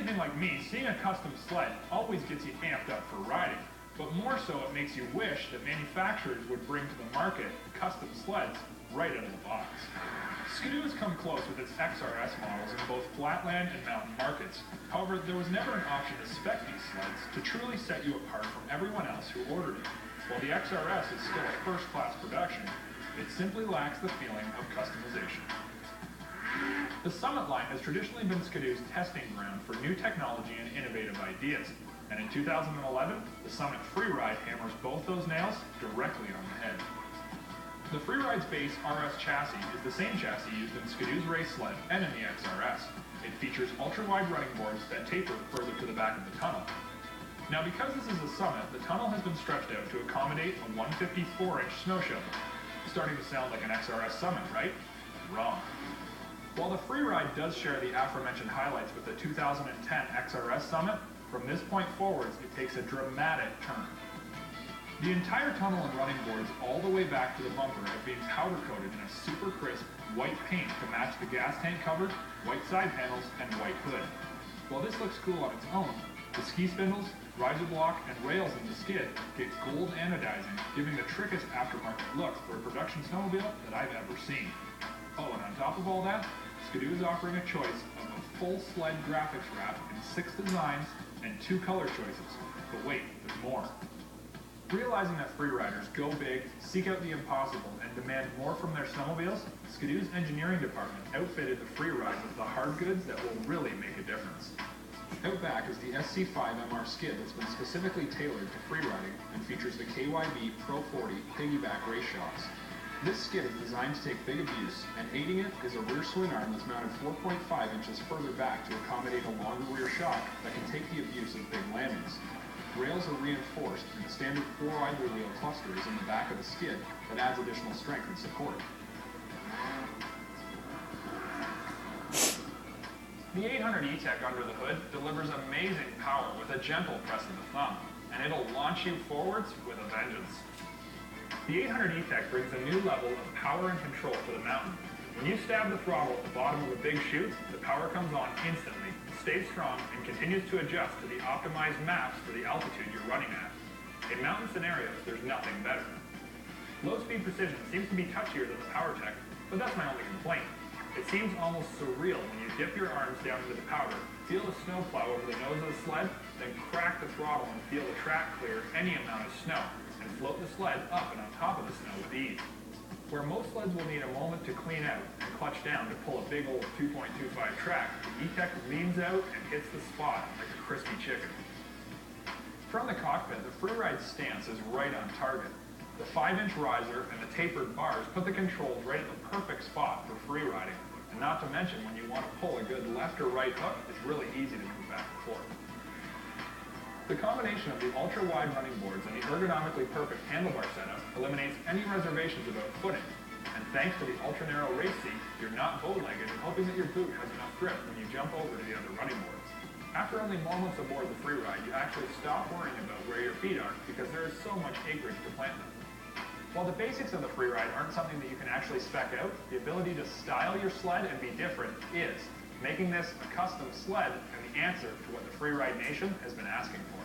anything like me, seeing a custom sled always gets you amped up for riding, but more so it makes you wish that manufacturers would bring to the market custom sleds right out of the box. Skidoo has come close with its XRS models in both flatland and mountain markets. However, there was never an option to spec these sleds to truly set you apart from everyone else who ordered it. While the XRS is still a first-class production, it simply lacks the feeling of customization. The Summit line has traditionally been Skidoo's testing ground for new technology and innovative ideas, and in 2011, the Summit Freeride hammers both those nails directly on the head. The Freeride's base RS chassis is the same chassis used in Skidoo's race sled and in the XRS. It features ultra-wide running boards that taper further to the back of the tunnel. Now, because this is a Summit, the tunnel has been stretched out to accommodate a 154-inch snow shovel. Starting to sound like an XRS Summit, right? Wrong. While the Freeride does share the aforementioned highlights with the 2010 XRS Summit, from this point forwards, it takes a dramatic turn. The entire tunnel and running boards all the way back to the bumper have been powder-coated in a super crisp white paint to match the gas tank cover, white side panels, and white hood. While this looks cool on its own, the ski spindles, riser block, and rails in the skid get gold anodizing, giving the trickiest aftermarket look for a production snowmobile that I've ever seen. Oh, and on top of all that, Skidoo is offering a choice of a full sled graphics wrap in 6 designs and 2 color choices. But wait, there's more. Realizing that freeriders go big, seek out the impossible, and demand more from their snowmobiles, Skidoo's engineering department outfitted the Freeride with the hard goods that will really make a difference. Out back is the SC5MR skid that's been specifically tailored to freeriding and features the KYB Pro 40 piggyback race shocks. This skid is designed to take big abuse, and aiding it is a rear swing arm that's mounted 4.5 inches further back to accommodate a longer rear shock that can take the abuse of big landings. Rails are reinforced, and the standard 4 idler wheel cluster is in the back of the skid that adds additional strength and support. The 800 E-Tech under the hood delivers amazing power with a gentle press of the thumb, and it'll launch you forwards with a vengeance. The 800 E-Tech brings a new level of power and control to the mountain. When you stab the throttle at the bottom of a big chute, the power comes on instantly, stays strong, and continues to adjust to the optimized maps for the altitude you're running at. In mountain scenarios, there's nothing better. Low-speed precision seems to be touchier than the PowerTech, but that's my only complaint. It seems almost surreal when you dip your arms down into the powder, feel the snow plow over the nose of the sled, then crack the throttle and feel the track clear any amount of snow, and float the sled up and on top of the snow with ease. Where most sleds will need a moment to clean out and clutch down to pull a big old 2.25 track, the E-Tech leans out and hits the spot like a crispy chicken. From the cockpit, the Freeride's stance is right on target. The 5-inch riser and the tapered bars put the controls right at the perfect spot for free riding, and not to mention when you want to pull a good left or right hook, it's really easy to move back and forth. The combination of the ultra-wide running boards and the ergonomically perfect handlebar setup eliminates any reservations about footing, and thanks to the ultra-narrow race seat, you're not bow-legged and hoping that your boot has enough grip when you jump over to the other running boards. After only moments aboard the Freeride, you actually stop worrying about where your feet are because there is so much acreage to plant them. While the basics of the Freeride aren't something that you can actually spec out, the ability to style your sled and be different is, making this a custom sled and the answer to what the Freeride Nation has been asking for.